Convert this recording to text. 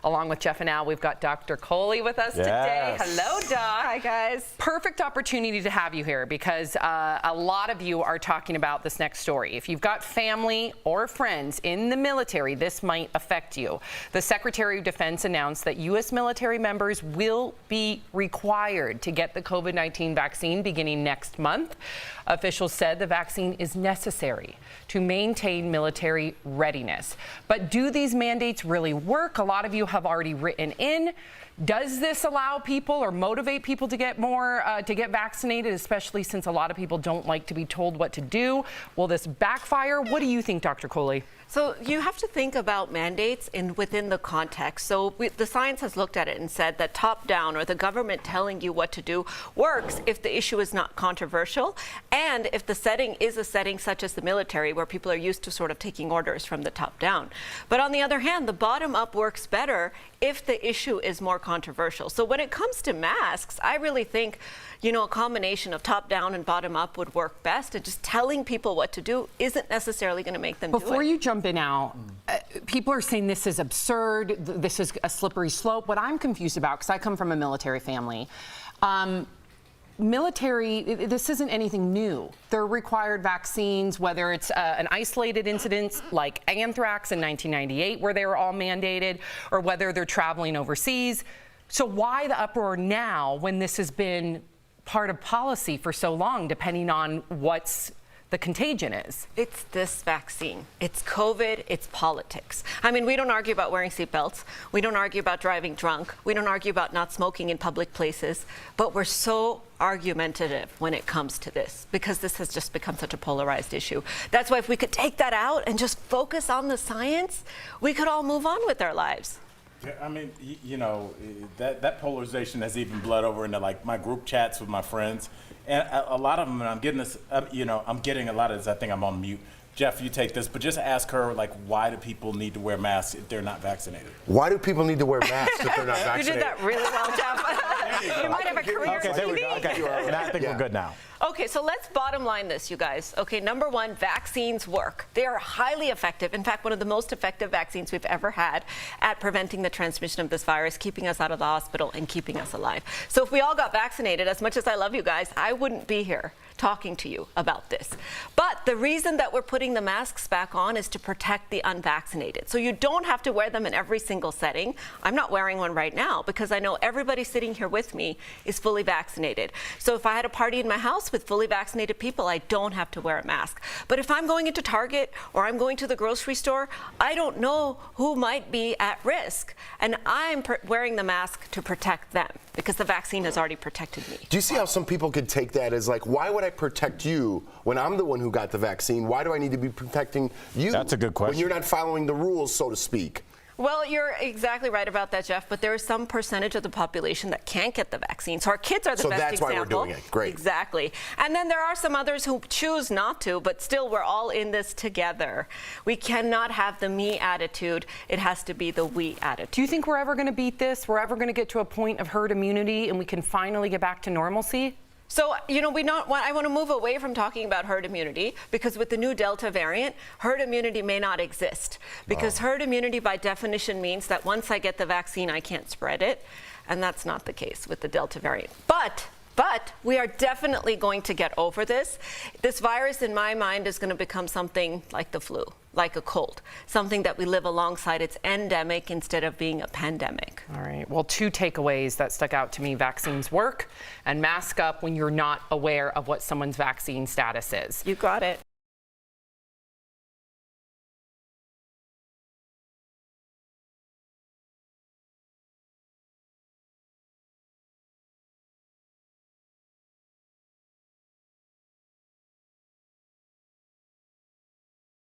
Along with Jeff and Al, we've got Dr. Kohli with us today. Hello, Doc. Hi, guys. Perfect opportunity to have you here because a lot of you are talking about this next story. If you've got family or friends in the military, this might affect you. The Secretary of Defense announced that U.S. military members will be required to get the COVID-19 vaccine beginning next month. Officials said the vaccine is necessary to maintain military readiness. But do these mandates really work? A lot of you have already written in. Does this allow people or motivate people to get get vaccinated, especially since a lot of people don't like to be told what to do? Will this backfire? What do you think, Dr. Kohli? So you have to think about mandates within the context. So the science has looked at it and said that top-down, or the government telling you what to do, works if the issue is not controversial and if the setting is a setting such as the military, where people are used to sort of taking orders from the top down. But on the other hand, the bottom-up works better if the issue is more controversial. So when it comes to masks, I really think, you know, a combination of top-down and bottom-up would work best, and just telling people what to do isn't necessarily going to make them do it. Before you jump in now, people are saying this is absurd, this is a slippery slope. What I'm confused about, because I come from a military family, this isn't anything new. They're required vaccines, whether it's an isolated incident like anthrax in 1998 where they were all mandated, or whether they're traveling overseas. So why the uproar now when this has been part of policy for so long, depending on what's the contagion is? It's this vaccine. It's COVID, it's politics. I mean, we don't argue about wearing seatbelts. We don't argue about driving drunk. We don't argue about not smoking in public places. But we're so argumentative when it comes to this, because this has just become such a polarized issue. That's why if we could take that out and just focus on the science, we could all move on with our lives. Yeah, I mean, you know, that polarization has even bled over into like my group chats with my friends. And a lot of them, and I'm getting this, I'm getting a lot of this, I think I'm on mute. Jeff, you take this, but just ask her, like, why do people need to wear masks if they're not vaccinated? Why do people need to wear masks if they're not vaccinated? You did that really well, Jeff. You might have a career Okay, there we go. Okay, I think we're good now. Okay, so let's bottom line this, you guys. Okay, number one, vaccines work. They are highly effective. In fact, one of the most effective vaccines we've ever had at preventing the transmission of this virus, keeping us out of the hospital and keeping us alive. So if we all got vaccinated, as much as I love you guys, I wouldn't be here talking to you about this. But the reason that we're putting the masks back on is to protect the unvaccinated. So you don't have to wear them in every single setting. I'm not wearing one right now because I know everybody sitting here with me is fully vaccinated. So if I had a party in my house with fully vaccinated people, I don't have to wear a mask. But if I'm going into Target or I'm going to the grocery store, I don't know who might be at risk. And I'm wearing the mask to protect them because the vaccine has already protected me. Do you see how some people could take that as like, why would I protect you when I'm the one who got the vaccine? Why do I need to be protecting you? That's a good question. When you're not following the rules, so to speak. Well, you're exactly right about that, Jeff, but there is some percentage of the population that can't get the vaccine. So our kids are the best example. So that's why we're doing it. Great. Exactly. And then there are some others who choose not to, but still we're all in this together. We cannot have the me attitude. It has to be the we attitude. Do you think we're ever going to beat this? We're ever going to get to a point of herd immunity and we can finally get back to normalcy? So, you know, I want to move away from talking about herd immunity, because with the new Delta variant, herd immunity may not exist. Because herd immunity by definition means that once I get the vaccine, I can't spread it. And that's not the case with the Delta variant. But we are definitely going to get over this. This virus, in my mind, is going to become something like the flu, like a cold, something that we live alongside. It's endemic instead of being a pandemic. All right. Well, two takeaways that stuck out to me: vaccines work, and mask up when you're not aware of what someone's vaccine status is. You got it.